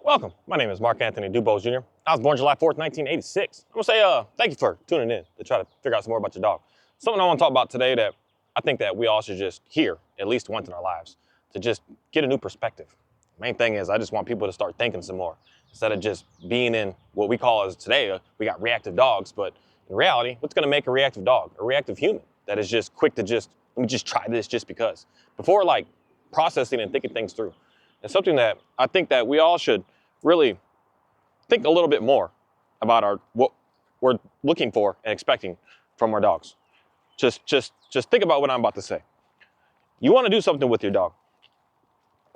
Welcome. My name is Mark Anthony Dubose Jr. I was born July 4th, 1986. I'm gonna say thank you for tuning in to try to figure out some more about your dog. Something I want to talk about today that I think that we all should just hear at least once in our lives to just get a new perspective. Main thing is I just want people to start thinking some more instead of just being in what we call as today, we got reactive dogs, but in reality, what's gonna make a reactive dog? A reactive human that is just quick to let me just try this just because. Before like processing and thinking things through. It's something that I think that we all should really think a little bit more about what we're looking for and expecting from our dogs. Just think about what I'm about to say. You want to do something with your dog,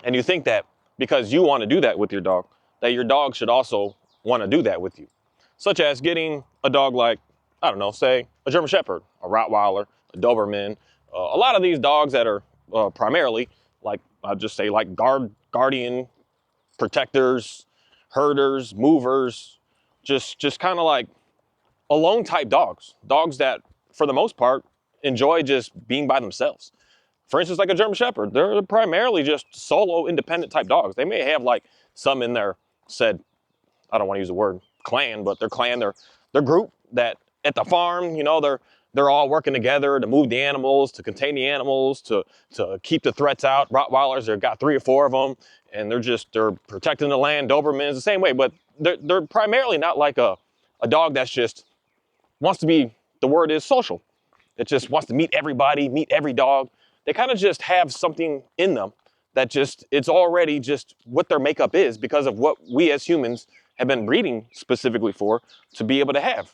and you think that because you want to do that with your dog, that your dog should also want to do that with you. Such as getting a dog like, I don't know, say a German Shepherd, a Rottweiler, a Doberman, a lot of these dogs that are primarily like, I'll just say like guardian, protectors, herders, movers, just kind of like alone type dogs that for the most part enjoy just being by themselves. For instance, like a German Shepherd, they're primarily just solo independent type dogs. They may have like some in their said, I don't want to use the word clan, but their clan, their group that at the farm, you know, they're all working together to move the animals, to contain the animals, to keep the threats out. Rottweilers, they've got 3 or 4 of them, and they're protecting the land. Dobermans the same way, but they're primarily not like a dog that's just wants to be, the word is social. It just wants to meet everybody, meet every dog. They kind of just have something in them that it's already just what their makeup is because of what we as humans have been breeding specifically for to be able to have.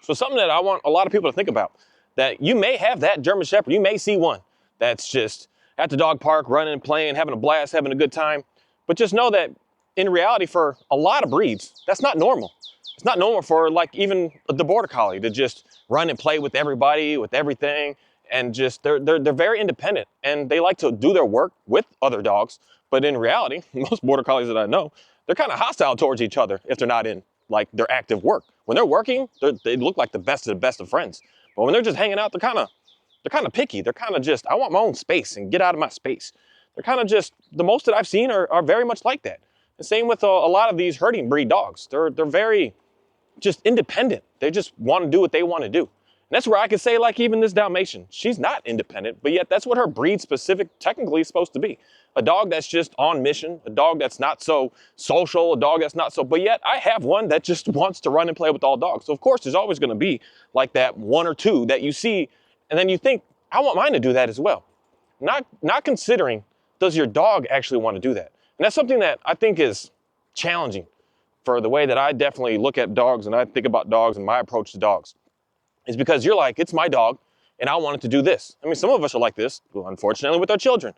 So something that I want a lot of people to think about, that you may have that German Shepherd, you may see one that's just at the dog park, running, playing, having a blast, having a good time. But just know that in reality, for a lot of breeds, that's not normal. It's not normal for like even the Border Collie to just run and play with everybody, with everything. And just, they're very independent and they like to do their work with other dogs. But in reality, most Border Collies that I know, they're kind of hostile towards each other if they're not in like their active work. When they're working, they look like the best of friends. But when they're just hanging out, they're kind of picky. They're kind of just, I want my own space and get out of my space. They're kind of just, the most that I've seen are very much like that. The same with a lot of these herding breed dogs. They're very just independent. They just want to do what they want to do. And that's where I could say like even this Dalmatian, she's not independent, but yet that's what her breed specific technically is supposed to be. A dog that's just on mission, a dog that's not so social, a dog that's not so, but yet I have one that just wants to run and play with all dogs. So of course there's always going to be like that 1 or 2 that you see and then you think, I want mine to do that as well. Not considering, does your dog actually want to do that? And that's something that I think is challenging for the way that I definitely look at dogs and I think about dogs and my approach to dogs. Is because you're like, it's my dog and I want it to do this. I mean, some of us are like this, unfortunately, with our children.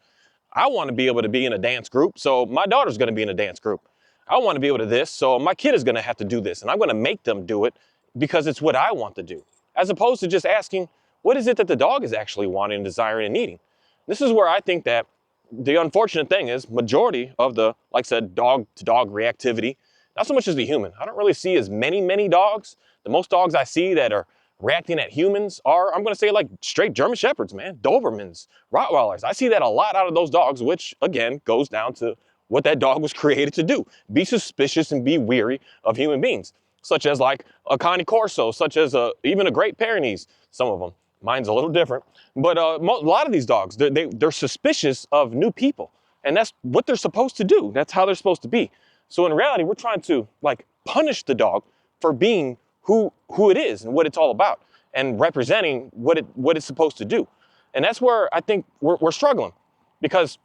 I want to be able to be in a dance group, so my daughter's going to be in a dance group. I want to be able to this, so my kid is going to have to do this, and I'm going to make them do it because it's what I want to do, as opposed to just asking, what is it that the dog is actually wanting, desiring, and needing? This is where I think that the unfortunate thing is majority of the, like I said, dog-to-dog reactivity, not so much as the human. I don't really see as many dogs. The most dogs I see that are reacting at humans are, I'm going to say like straight German Shepherds, man, Dobermans, Rottweilers. I see that a lot out of those dogs, which again goes down to what that dog was created to do. Be suspicious and be weary of human beings, such as like a Cane Corso, such as even a Great Pyrenees, some of them. Mine's a little different, but a lot of these dogs, they're suspicious of new people. And that's what they're supposed to do. That's how they're supposed to be. So in reality, we're trying to like punish the dog for being who it is and what it's all about and representing what it's supposed to do. And that's where I think we're struggling, because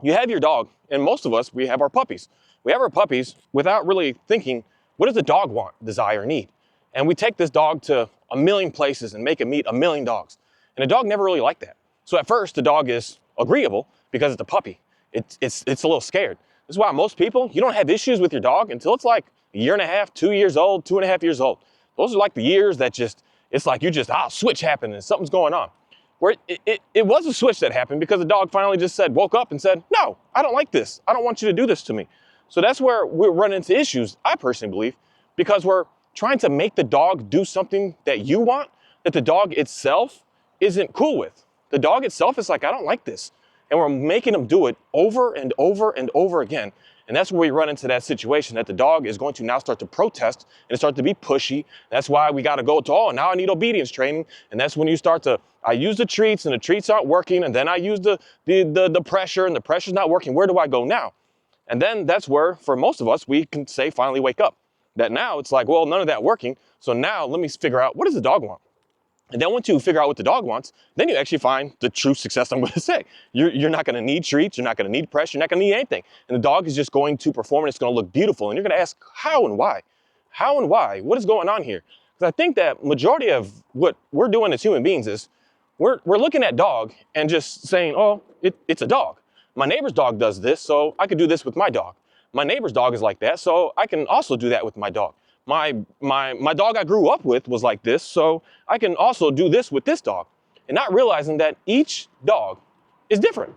you have your dog, and most of us, we have our puppies. We have our puppies without really thinking, what does the dog want, desire, need? And we take this dog to a million places and make it meet a million dogs. And the dog never really liked that. So at first the dog is agreeable because it's a puppy. It's a little scared. This is why most people, you don't have issues with your dog until it's like a year and a half, 2 years old, 2.5 years old. Those are like the years that it's like switch happened and something's going on. Where it was a switch that happened because the dog finally just woke up and said, no, I don't like this. I don't want you to do this to me. So that's where we're running into issues, I personally believe, because we're trying to make the dog do something that you want, that the dog itself isn't cool with. The dog itself is like, I don't like this. And we're making them do it over and over and over again. And that's where we run into that situation that the dog is going to now start to protest and start to be pushy. That's why we got to go to, oh, now I need obedience training. And that's when you start to, I use the treats and the treats aren't working. And then I use the pressure and the pressure's not working. Where do I go now? And then that's where, for most of us, we can say, finally wake up. That now it's like, well, none of that working. So now let me figure out, what does the dog want? And then once you figure out what the dog wants, then you actually find the true success, I'm going to say. You're not going to need treats. You're not going to need pressure. You're not going to need anything. And the dog is just going to perform and it's going to look beautiful. And you're going to ask how and why? How and why? What is going on here? Because I think that majority of what we're doing as human beings is we're looking at dog and just saying, oh, it's a dog. My neighbor's dog does this, so I could do this with my dog. My neighbor's dog is like that, so I can also do that with my dog. My dog I grew up with was like this, so I can also do this with this dog. And not realizing that each dog is different.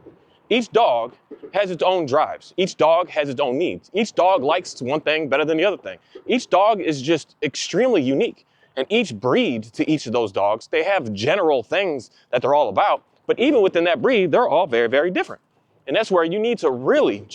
Each dog has its own drives. Each dog has its own needs. Each dog likes one thing better than the other thing. Each dog is just extremely unique. And each breed to each of those dogs, they have general things that they're all about. But even within that breed, they're all very, very different. And that's where you need to really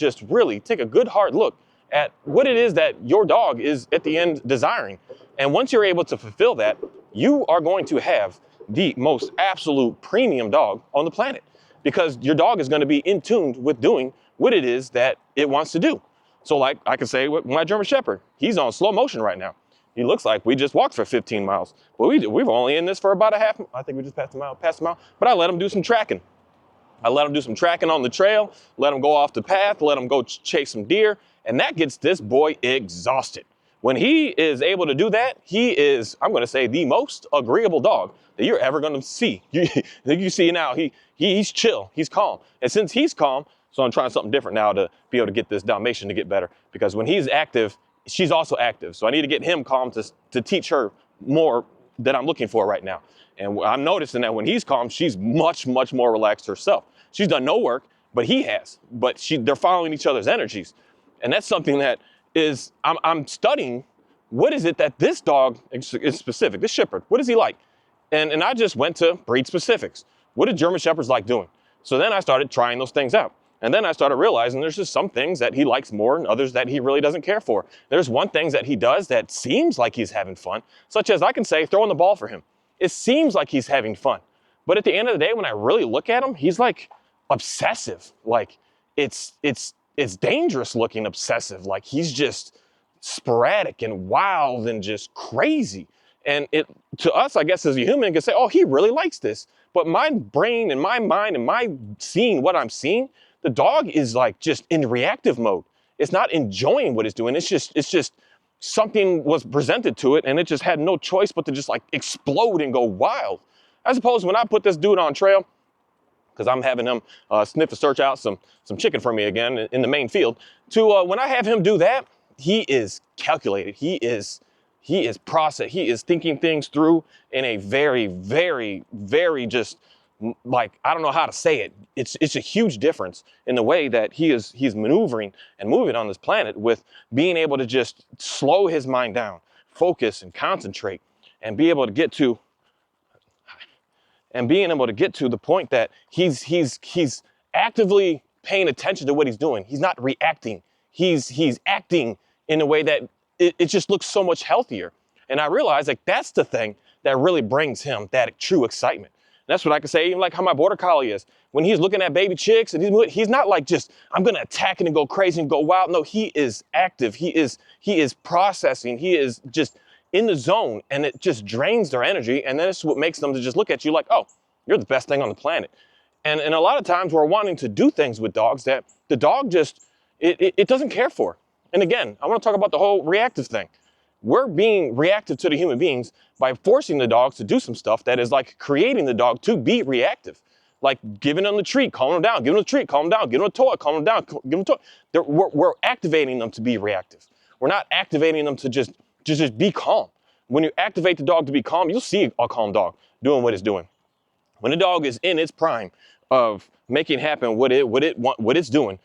take a good hard look at what it is that your dog is at the end desiring. And once you're able to fulfill that, you are going to have the most absolute premium dog on the planet, because your dog is going to be in tune with doing what it is that it wants to do. So like I can say with my German Shepherd, he's on slow motion right now. He looks like we just walked for 15 miles, but we've only in this for about I think we just passed a mile, but I let him do some tracking. I let him do some tracking on the trail, let him go off the path, let him go chase some deer, and that gets this boy exhausted. When he is able to do that, he is, I'm going to say, the most agreeable dog that you're ever going to see. You see now, he's chill, he's calm. And since he's calm, so I'm trying something different now to be able to get this Dalmatian to get better, because when he's active, she's also active. So I need to get him calm to teach her more that I'm looking for right now. And I'm noticing that when he's calm, she's much, much more relaxed herself. She's done no work, but he has. But they're following each other's energies. And that's something that is, I'm studying, what is it that this dog is specific, this Shepherd, what is he like? And I just went to breed specifics. What do German Shepherds like doing? So then I started trying those things out. And then I started realizing there's just some things that he likes more and others that he really doesn't care for. There's one thing that he does that seems like he's having fun, such as I can say throwing the ball for him. It seems like he's having fun. But at the end of the day, when I really look at him, he's like obsessive. Like it's dangerous looking obsessive. Like he's just sporadic and wild and just crazy. And it, to us, I guess as a human, can say, oh, he really likes this. But my brain and my mind and my seeing what I'm seeing, the dog is like just in reactive mode. It's not enjoying what it's doing. It's just something was presented to it and it just had no choice but to just like explode and go wild. As opposed to when I put this dude on trail, because I'm having him sniff to search out some chicken for me again in the main field, to when I have him do that, he is calculated. He is processed. He is thinking things through in a very, very, very just like, I don't know how to say it. It's a huge difference in the way that he's maneuvering and moving on this planet, with being able to just slow his mind down, focus and concentrate, and be able to get to the point that he's actively paying attention to what he's doing. He's not reacting. He's acting in a way that it just looks so much healthier. And I realize like that's the thing that really brings him that true excitement. And that's what I can say, even like how my border collie is. When he's looking at baby chicks and he's not like just, I'm gonna attack it and go crazy and go wild. No, he is active. He is processing. He is just in the zone, and it just drains their energy. And then it's what makes them to just look at you like, oh, you're the best thing on the planet. And a lot of times we're wanting to do things with dogs that the dog just, it doesn't care for. And again, I want to talk about the whole reactive thing. We're being reactive to the human beings by forcing the dogs to do some stuff that is like creating the dog to be reactive. Like giving them the treat, calming them down, giving them the treat, calm them down, giving them a toy, calm them down, give them a toy. We're activating them to be reactive. We're not activating them to just be calm. When you activate the dog to be calm, you'll see a calm dog doing what it's doing. When the dog is in its prime of making happen what it's doing,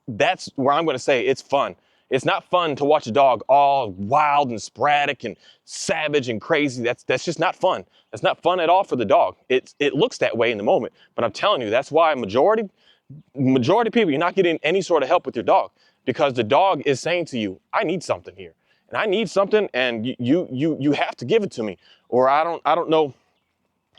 that's where I'm going to say it's fun. It's not fun to watch a dog all wild and sporadic and savage and crazy. That's just not fun. That's not fun at all for the dog. It looks that way in the moment, but I'm telling you, that's why majority Majority of people, you're not getting any sort of help with your dog because the dog is saying to you, I need something here. And I need something, and you have to give it to me. Or I don't know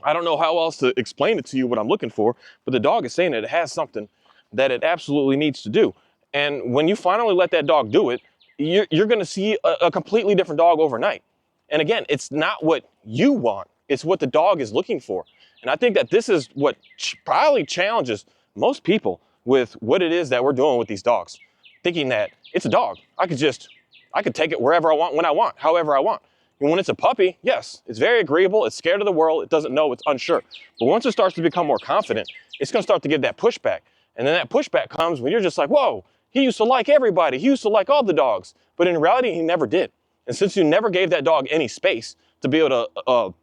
how else to explain it to you what I'm looking for, but the dog is saying that it has something that it absolutely needs to do. And when you finally let that dog do it, you're going to see a completely different dog overnight. And again, it's not what you want, it's what the dog is looking for. And I think that this is what probably challenges most people with what it is that we're doing with these dogs, thinking that it's a dog. I could take it wherever I want, when I want, however I want. And when it's a puppy, yes, it's very agreeable, it's scared of the world, it doesn't know, it's unsure. But once it starts to become more confident, it's gonna start to give that pushback. And then that pushback comes when you're just like, whoa, he used to like everybody, he used to like all the dogs. But in reality, he never did. And since you never gave that dog any space to be able to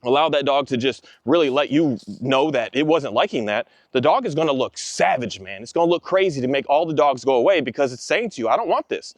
allow that dog to just really let you know that it wasn't liking that, the dog is gonna look savage, man. It's gonna look crazy to make all the dogs go away because it's saying to you, I don't want this.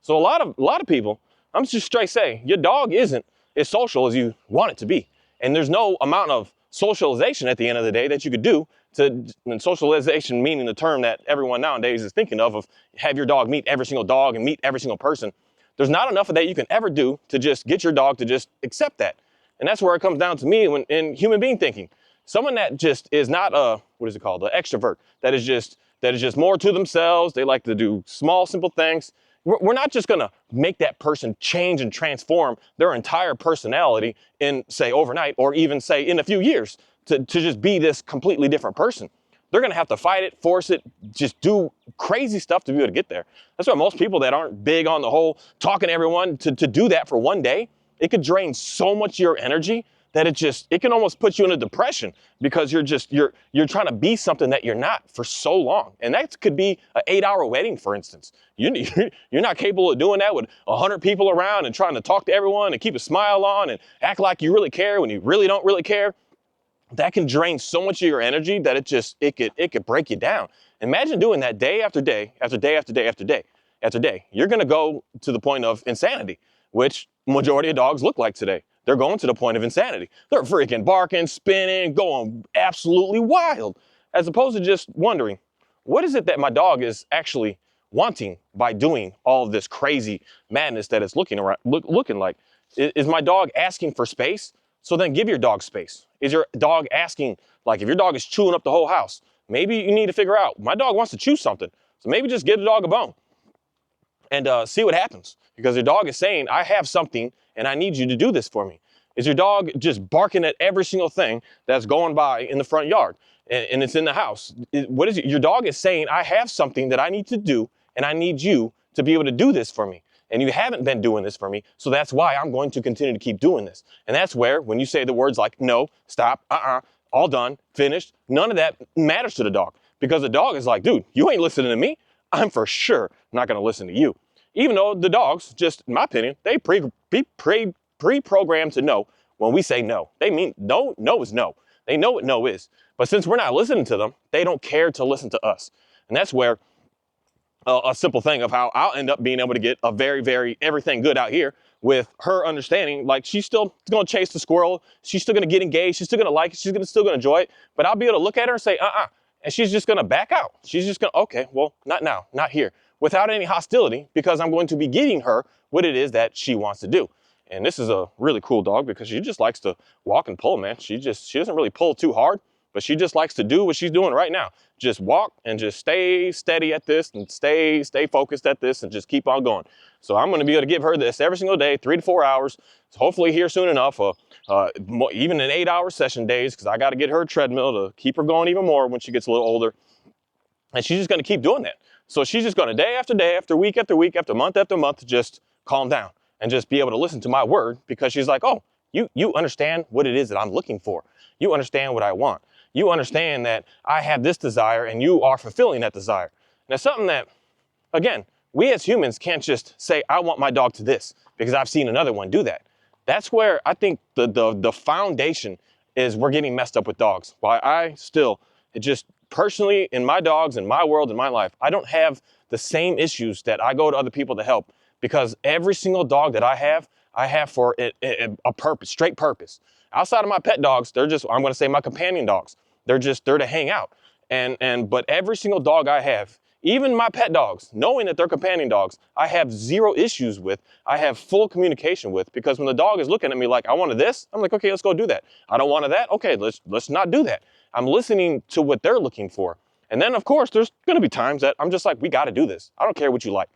So a lot of people, I'm just straight saying, your dog isn't as social as you want it to be. And there's no amount of socialization at the end of the day that you could do and socialization meaning the term that everyone nowadays is thinking of have your dog meet every single dog and meet every single person. There's not enough of that you can ever do to just get your dog to just accept that. And that's where it comes down to me in human being thinking. Someone that just is not what is it called? An extrovert, that is just more to themselves. They like to do small, simple things. We're not just gonna make that person change and transform their entire personality in, say, overnight, or even say in a few years to just be this completely different person. They're gonna have to fight it, force it, just do crazy stuff to be able to get there. That's why most people that aren't big on the whole talking to everyone to do that for one day, it could drain so much of your energy that it can almost put you in a depression because you're trying to be something that you're not for so long. And that could be an 8-hour wedding, for instance. You're not capable of doing that with 100 people around and trying to talk to everyone and keep a smile on and act like you really care when you really don't really care. That can drain so much of your energy that it could break you down. Imagine doing that day after day, after day, after day, after day, after day. You're gonna go to the point of insanity, which majority of dogs look like today. They're going to the point of insanity. They're freaking barking, spinning, going absolutely wild, as opposed to just wondering, what is it that my dog is actually wanting by doing all of this crazy madness that it's looking like? Is my dog asking for space? So then give your dog space. Is your dog asking, like if your dog is chewing up the whole house, maybe you need to figure out, my dog wants to chew something. So maybe just give the dog a bone and see what happens. Because your dog is saying, I have something and I need you to do this for me. Is your dog just barking at every single thing that's going by in the front yard and it's in the house? What is it? Your dog is saying, I have something that I need to do and I need you to be able to do this for me. And you haven't been doing this for me, so that's why I'm going to continue to keep doing this. And that's where, when you say the words like, no, stop, all done, finished, none of that matters to the dog. Because the dog is like, dude, you ain't listening to me. I'm for sure not gonna listen to you. Even though the dogs, just in my opinion, they pre-programmed to know when we say no. They mean no is no. They know what no is. But since we're not listening to them, they don't care to listen to us. And that's where a simple thing of how I'll end up being able to get a very, very everything good out here with her understanding, like she's still gonna chase the squirrel, she's still gonna get engaged, she's still gonna like it, still gonna enjoy it, but I'll be able to look at her and say, and she's just gonna back out. She's just gonna, okay, well, not now, not here, without any hostility, because I'm going to be giving her what it is that she wants to do. And this is a really cool dog because she just likes to walk and pull, man. She doesn't really pull too hard, but she just likes to do what she's doing right now. Just walk and just stay steady at this and stay focused at this and just keep on going. So I'm going to be able to give her this every single day, 3 to 4 hours. So hopefully here soon enough, even in 8-hour session days, because I got to get her a treadmill to keep her going even more when she gets a little older. And she's just going to keep doing that. So she's just going to day after day, after week, after month, just calm down and just be able to listen to my word, because she's like, oh, you understand what it is that I'm looking for. You understand what I want. You understand that I have this desire and you are fulfilling that desire. And it's something that, again, we as humans can't just say, I want my dog to this because I've seen another one do that. That's where I think the foundation is we're getting messed up with dogs. Why it just personally in my dogs, in my world, in my life, I don't have the same issues that I go to other people to help, because every single dog that I have for a purpose, straight purpose. Outside of my pet dogs, they're just, I'm going to say my companion dogs. They're just there to hang out. But every single dog I have, even my pet dogs, knowing that they're companion dogs, I have zero issues with, I have full communication with, because when the dog is looking at me like, I wanted this, I'm like, okay, let's go do that. I don't want that, okay, let's not do that. I'm listening to what they're looking for. And then of course, there's gonna be times that I'm just like, we gotta do this. I don't care what you like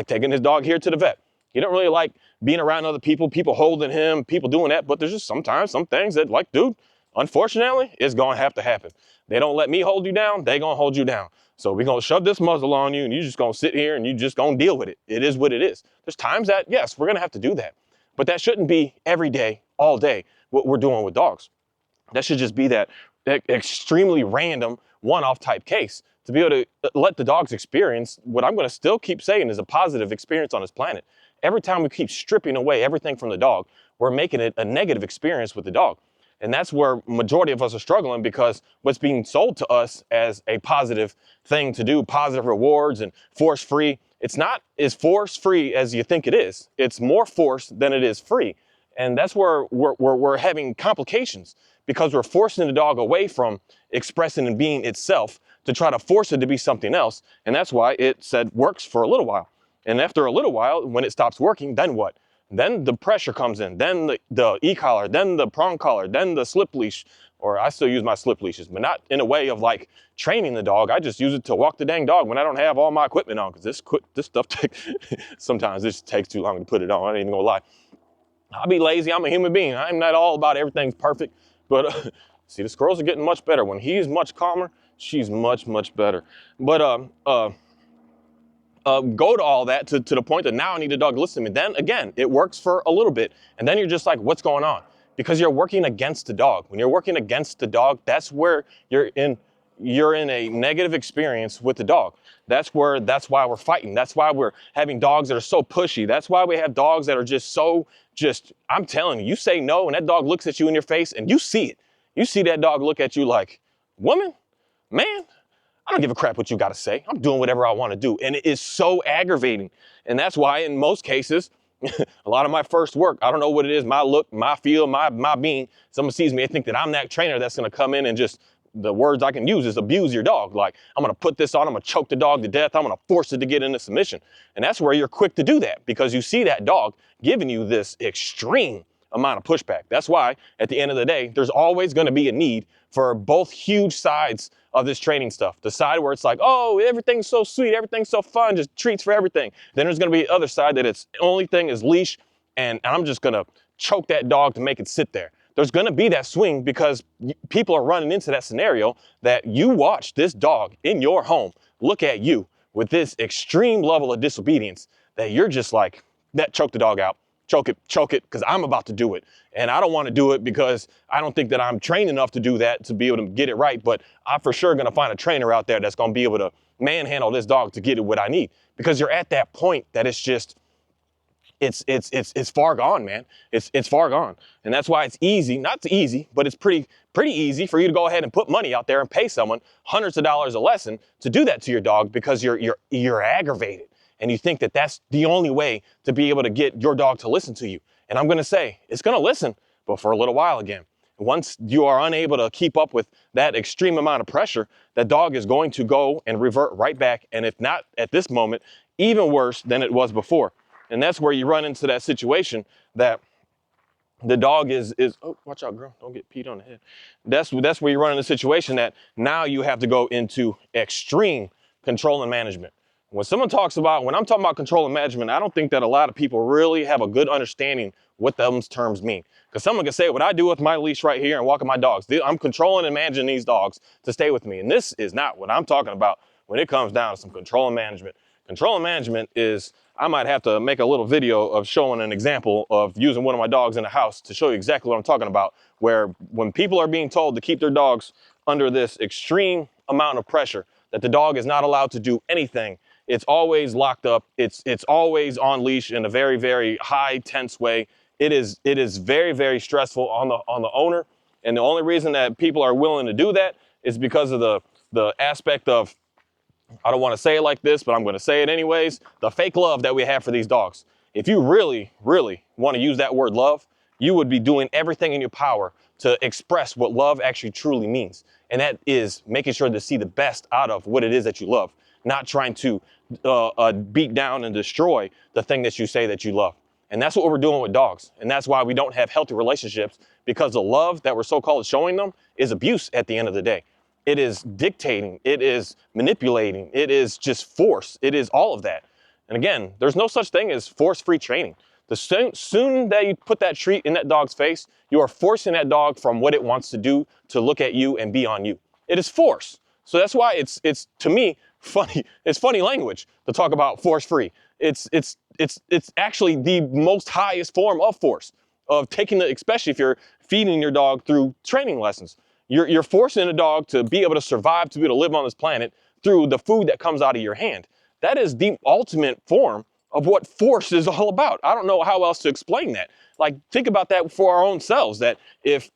taking his dog here to the vet. You don't really like being around other people holding him, people doing that, but there's just sometimes some things that like, dude, unfortunately, it's gonna have to happen. They don't let me hold you down, they gonna hold you down. So we're gonna shove this muzzle on you and you just gonna sit here and you just gonna deal with it. It is what it is. There's times that, yes, we're gonna have to do that. But that shouldn't be every day, all day, what we're doing with dogs. That should just be that extremely random one-off type case to be able to let the dogs experience what I'm gonna still keep saying is a positive experience on this planet. Every time we keep stripping away everything from the dog, we're making it a negative experience with the dog. And that's where majority of us are struggling, because what's being sold to us as a positive thing to do, positive rewards and force-free, it's not as force-free as you think it is. It's more force than it is free. And that's where we're having complications, because we're forcing the dog away from expressing and being itself to try to force it to be something else. And that's why it said works for a little while. And after a little while, when it stops working, then what? Then the pressure comes in, then the e-collar, then the prong collar, then the slip leash, or I still use my slip leashes, but not in a way of like training the dog. I just use it to walk the dang dog when I don't have all my equipment on, because this stuff sometimes this takes too long to put it on. I ain't even gonna lie. I'll be lazy, I'm a human being. I'm not all about everything's perfect, but see, the squirrels are getting much better. When he's much calmer, she's much, much better. But go to all that to the point that now I need a dog to listen to me. Then again, it works for a little bit. And then you're just like, what's going on? Because you're working against the dog. When you're working against the dog, that's where you're in a negative experience with the dog. That's why we're fighting. That's why we're having dogs that are so pushy. That's why we have dogs that are I'm telling you, you say no and that dog looks at you in your face and you see it. You see that dog look at you like, woman, man, I don't give a crap what you got to say. I'm doing whatever I want to do. And it is so aggravating. And that's why in most cases, a lot of my first work, I don't know what it is, my look, my feel, my being, someone sees me, they think that I'm that trainer that's going to come in and just, the words I can use is abuse your dog. Like, I'm going to put this on, I'm going to choke the dog to death, I'm going to force it to get into submission. And that's where you're quick to do that, because you see that dog giving you this extreme amount of pushback. That's why at the end of the day, there's always going to be a need for both huge sides of this training stuff. The side where it's like, oh, everything's so sweet, everything's so fun, just treats for everything. Then there's going to be the other side that its only thing is leash, and I'm just going to choke that dog to make it sit there. There's going to be that swing, because people are running into that scenario that you watch this dog in your home look at you with this extreme level of disobedience that you're just like, that choke the dog out. Choke it, because I'm about to do it. And I don't want to do it because I don't think that I'm trained enough to do that, to be able to get it right. But I'm for sure going to find a trainer out there that's going to be able to manhandle this dog to get it what I need. Because you're at that point that it's just, it's far gone, man. It's far gone. And that's why it's easy, not easy, but it's pretty easy for you to go ahead and put money out there and pay someone hundreds of dollars a lesson to do that to your dog, because you're aggravated. And you think that that's the only way to be able to get your dog to listen to you. And I'm going to say, it's going to listen, but for a little while again. Once you are unable to keep up with that extreme amount of pressure, that dog is going to go and revert right back. And if not at this moment, even worse than it was before. And that's where you run into that situation that the dog is oh, watch out, girl, don't get peed on the head. That's where you run into the situation that now you have to go into extreme control and management. When I'm talking about control and management, I don't think that a lot of people really have a good understanding what those terms mean. Because someone can say, what I do with my leash right here and walking my dogs, I'm controlling and managing these dogs to stay with me. And this is not what I'm talking about when it comes down to some control and management. Control and management is, I might have to make a little video of showing an example of using one of my dogs in the house to show you exactly what I'm talking about, where when people are being told to keep their dogs under this extreme amount of pressure, that the dog is not allowed to do anything. It's always locked up. It's always on leash in a very, very high tense way. It is very, very stressful on the owner. And the only reason that people are willing to do that is because of the aspect of, I don't want to say it like this, but I'm going to say it anyways, the fake love that we have for these dogs. If you really, really want to use that word love, you would be doing everything in your power to express what love actually truly means. And that is making sure to see the best out of what it is that you love, not trying to beat down and destroy the thing that you say that you love. And that's what we're doing with dogs. And that's why we don't have healthy relationships, because the love that we're so-called showing them is abuse at the end of the day. It is dictating, it is manipulating, it is just force, it is all of that. And again, there's no such thing as force-free training. The soon that you put that treat in that dog's face, you are forcing that dog from what it wants to do to look at you and be on you. It is force. So that's why it's to me funny. It's funny language to talk about force-free. It's actually the most highest form of force, of taking the, especially if you're feeding your dog through training lessons. You're forcing a dog to be able to survive, to be able to live on this planet through the food that comes out of your hand. That is the ultimate form of what force is all about. I don't know how else to explain that. Like, think about that for our own selves, that if,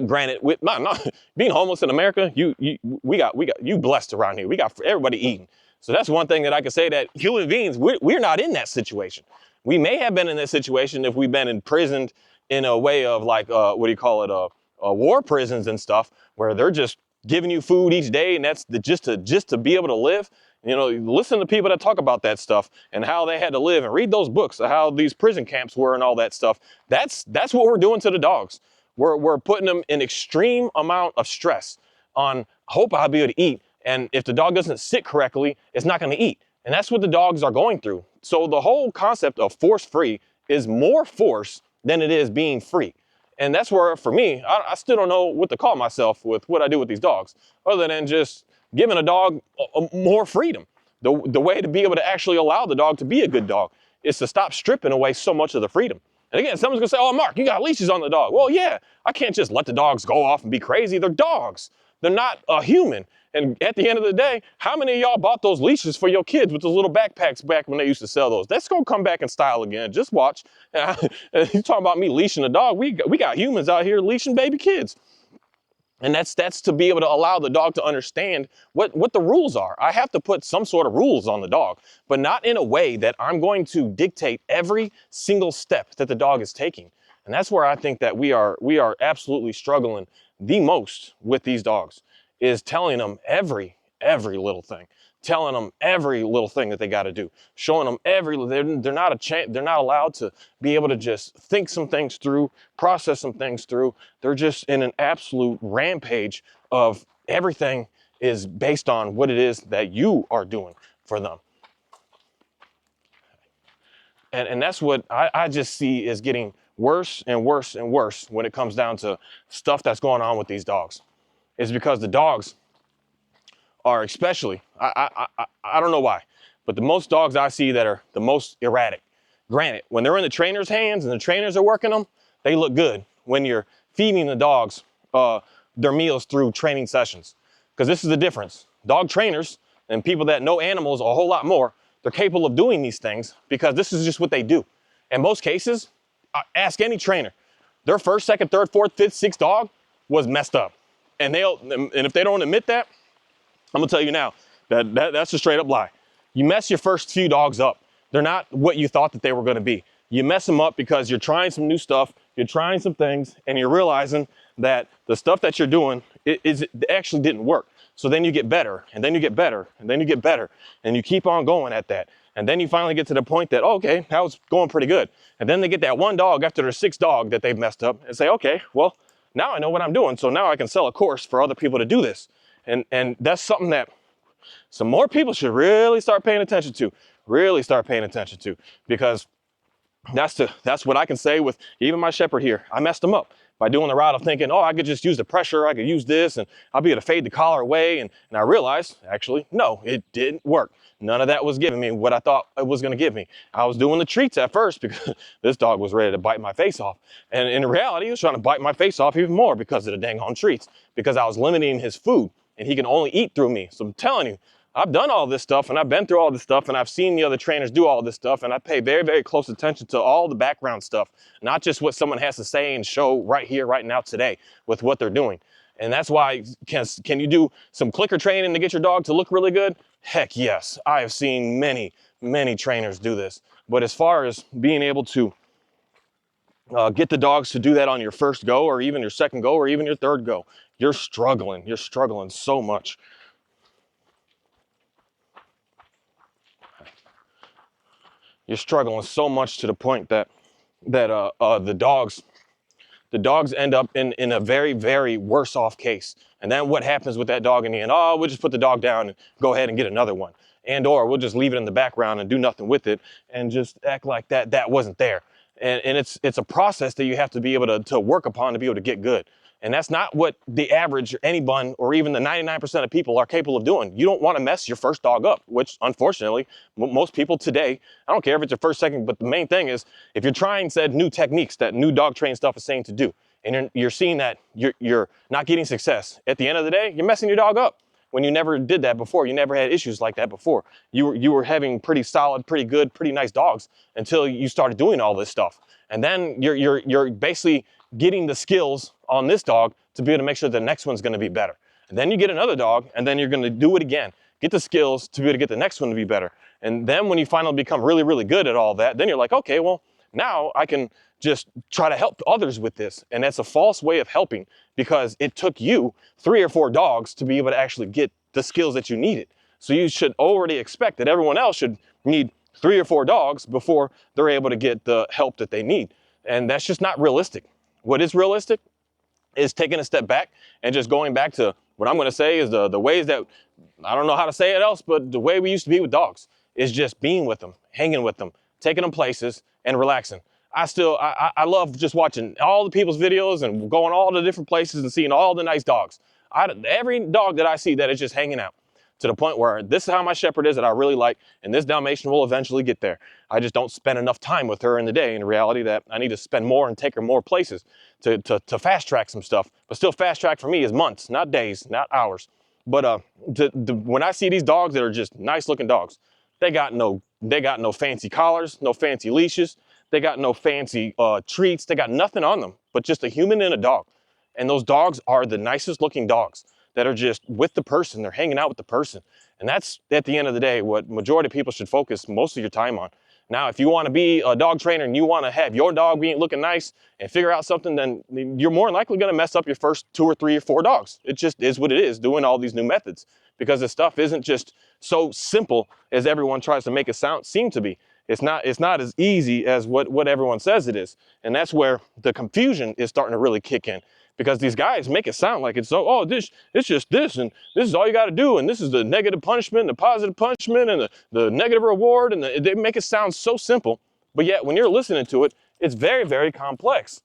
granted, with not being homeless in America, we got you blessed around here. We got everybody eating. So that's one thing that I can say, that human beings, we're not in that situation. We may have been in this situation if we've been imprisoned in a way of like, what do you call it, war prisons and stuff, where they're just giving you food each day, and that's just to be able to live. You know, listen to people that talk about that stuff and how they had to live, and read those books of how these prison camps were and all that stuff. That's what we're doing to the dogs. We're putting them in extreme amount of stress on, hope I'll be able to eat. And if the dog doesn't sit correctly, it's not going to eat. And that's what the dogs are going through. So the whole concept of force-free is more force than it is being free. And that's where, for me, I still don't know what to call myself with what I do with these dogs, other than just giving a dog more freedom. The way to be able to actually allow the dog to be a good dog is to stop stripping away so much of the freedom. And again, someone's gonna say, oh, Mark, you got leashes on the dog. Well, yeah, I can't just let the dogs go off and be crazy. They're dogs. They're not a human. And at the end of the day, how many of y'all bought those leashes for your kids with those little backpacks back when they used to sell those? That's gonna come back in style again. Just watch. You talking about me leashing a dog? We got humans out here leashing baby kids. And that's to be able to allow the dog to understand what the rules are. I have to put some sort of rules on the dog, but not in a way that I'm going to dictate every single step that the dog is taking. And that's where I think that we are absolutely struggling the most with these dogs, is telling them every little thing, telling them every little thing that they got to do, showing them they're not allowed to be able to just think some things through, process some things through. They're just in an absolute rampage of everything is based on what it is that you are doing for them. And that's what I just see is getting worse and worse and worse when it comes down to stuff that's going on with these dogs. It's because the dogs are, especially, I don't know why, but the most dogs I see that are the most erratic. Granted, when they're in the trainer's hands and the trainers are working them, they look good when you're feeding the dogs their meals through training sessions. Because this is the difference. Dog trainers and people that know animals a whole lot more, they're capable of doing these things because this is just what they do. In most cases, ask any trainer, their first, second, third, fourth, fifth, sixth dog was messed up. And if they don't admit that, I'm gonna tell you now, that's a straight up lie. You mess your first few dogs up. They're not what you thought that they were gonna be. You mess them up because you're trying some new stuff, you're trying some things, and you're realizing that the stuff that you're doing, it actually didn't work. So then you get better, and then you get better, and then you get better, and you keep on going at that. And then you finally get to the point that, oh, okay, that was going pretty good. And then they get that one dog after their sixth dog that they've messed up and say, okay, well, now I know what I'm doing. So now I can sell a course for other people to do this. And that's something that some more people should really start paying attention to, because that's what I can say with even my shepherd here. I messed him up by doing the route of thinking, oh, I could just use the pressure, I could use this, and I'll be able to fade the collar away. And I realized, actually, no, it didn't work. None of that was giving me what I thought it was gonna give me. I was doing the treats at first because this dog was ready to bite my face off. And in reality, he was trying to bite my face off even more because of the dang on treats, because I was limiting his food and he can only eat through me. So I'm telling you, I've done all this stuff and I've been through all this stuff and I've seen the other trainers do all this stuff, and I pay very, very close attention to all the background stuff, not just what someone has to say and show right here, right now, today with what they're doing. And that's why, can you do some clicker training to get your dog to look really good? Heck yes. I have seen many, many trainers do this. But as far as being able to get the dogs to do that on your first go or even your second go or even your third go. You're struggling so much. You're struggling so much to the point that the dogs end up in a very, very worse off case. And then what happens with that dog in the end? Oh, we'll just put the dog down and go ahead and get another one. And or we'll just leave it in the background and do nothing with it and just act like that wasn't there. And it's a process that you have to be able to work upon to be able to get good. And that's not what the average anyone or even the 99% of people are capable of doing. You don't want to mess your first dog up, which unfortunately, most people today, I don't care if it's your first, second, but the main thing is if you're trying said new techniques that new dog training stuff is saying to do, and you're seeing that you're not getting success, at the end of the day, you're messing your dog up. When you never did that before, you never had issues like that before. You were having pretty solid, pretty good, pretty nice dogs until you started doing all this stuff. And then you're basically getting the skills on this dog to be able to make sure the next one's gonna be better. And then you get another dog and then you're gonna do it again. Get the skills to be able to get the next one to be better. And then when you finally become really, really good at all that, then you're like, okay, well, now I can just try to help others with this. And that's a false way of helping because it took you 3 or 4 dogs to be able to actually get the skills that you needed. So you should already expect that everyone else should need 3 or 4 dogs before they're able to get the help that they need. And that's just not realistic. What is realistic is taking a step back and just going back to what I'm going to say is the ways that, I don't know how to say it else, but the way we used to be with dogs is just being with them, hanging with them, taking them places and relaxing. I love just watching all the people's videos and going all the different places and seeing all the nice dogs. Every dog that I see that is just hanging out to the point where this is how my shepherd is that I really like, and this Dalmatian will eventually get there. I just don't spend enough time with her in the day. In reality, that I need to spend more and take her more places to fast track some stuff. But still, fast track for me is months, not days, not hours. But when I see these dogs that are just nice looking dogs, they got no fancy collars, no fancy leashes, they got no fancy treats, they got nothing on them, but just a human and a dog. And those dogs are the nicest looking dogs that are just with the person. They're hanging out with the person. And that's, at the end of the day, what majority of people should focus most of your time on. Now, if you want to be a dog trainer and you want to have your dog being looking nice and figure out something, then you're more than likely going to mess up your first 2 or 3 or 4 dogs. It just is what it is, doing all these new methods, because this stuff isn't just so simple as everyone tries to make it seem to be. It's not as easy as what everyone says it is. And that's where the confusion is starting to really kick in. Because these guys make it sound like it's so, oh, it's just this, and this is all you got to do, and this is the negative punishment, the positive punishment, and the negative reward, and they make it sound so simple. But yet, when you're listening to it, it's very, very complex.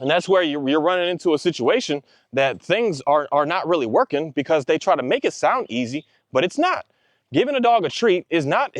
And that's where you're running into a situation that things are not really working because they try to make it sound easy, but it's not. Giving a dog a treat is not,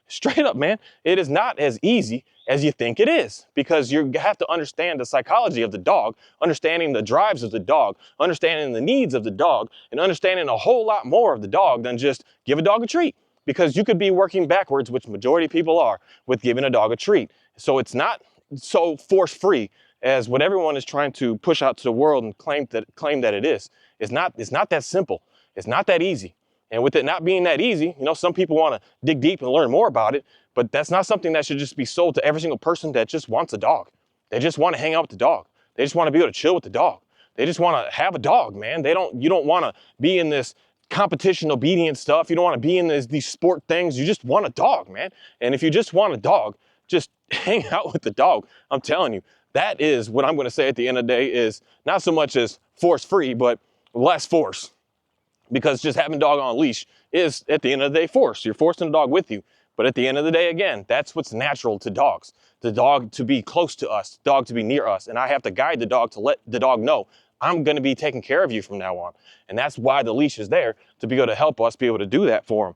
straight up, man, it is not as easy as you think it is, because you have to understand the psychology of the dog, understanding the drives of the dog, understanding the needs of the dog, and understanding a whole lot more of the dog than just give a dog a treat. Because you could be working backwards, which majority of people are, with giving a dog a treat. So it's not so force-free as what everyone is trying to push out to the world and claim that it is. It's not that simple. It's not that easy. And with it not being that easy, some people want to dig deep and learn more about it, but that's not something that should just be sold to every single person that just wants a dog. They just want to hang out with the dog. They just want to be able to chill with the dog. They just want to have a dog, man. You don't want to be in this competition obedience stuff. You don't want to be in these sport things. You just want a dog, man. And if you just want a dog, just hang out with the dog. I'm telling you, that is what I'm going to say at the end of the day is not so much as force-free, but less force. Because just having a dog on a leash is, at the end of the day, force. You're forcing a dog with you. But at the end of the day, again, that's what's natural to dogs. The dog to be close to us, the dog to be near us. And I have to guide the dog to let the dog know, I'm going to be taking care of you from now on. And that's why the leash is there, to be able to help us be able to do that for him.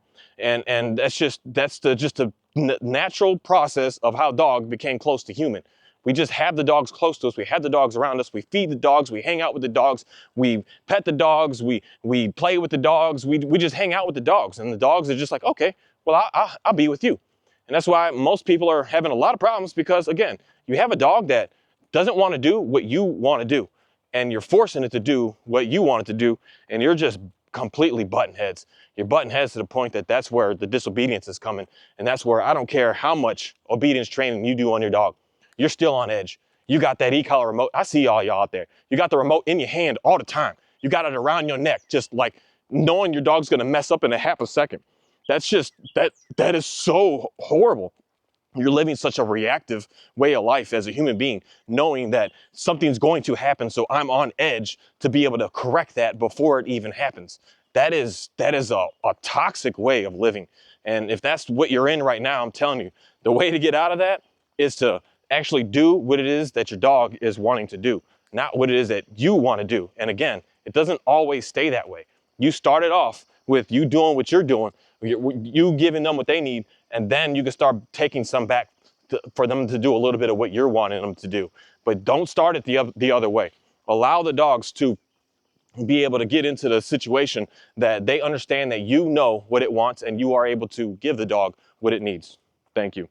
And that's the natural process of how dog became close to human. We just have the dogs close to us. We have the dogs around us. We feed the dogs. We hang out with the dogs. We pet the dogs. We play with the dogs. We just hang out with the dogs. And the dogs are just like, okay, well, I'll be with you. And that's why most people are having a lot of problems because, again, you have a dog that doesn't want to do what you want to do. And you're forcing it to do what you want it to do. And you're just completely butting heads. You're butting heads to the point that that's where the disobedience is coming. And that's where I don't care how much obedience training you do on your dog. you're still on edge. You got that e-collar remote. I see all y'all out there. You got the remote in your hand all the time. You got it around your neck, just like knowing your dog's gonna mess up in a half a second. That's just, that is so horrible. You're living such a reactive way of life as a human being, knowing that something's going to happen, so I'm on edge to be able to correct that before it even happens. That is a toxic way of living. And if that's what you're in right now, I'm telling you, the way to get out of that is to actually do what it is that your dog is wanting to do, not what it is that you want to do. And again, it doesn't always stay that way. You started off with you doing what you're doing, you giving them what they need, and then you can start taking some back for them to do a little bit of what you're wanting them to do. But don't start it the other way. Allow the dogs to be able to get into the situation that they understand that you know what it wants and you are able to give the dog what it needs. Thank you.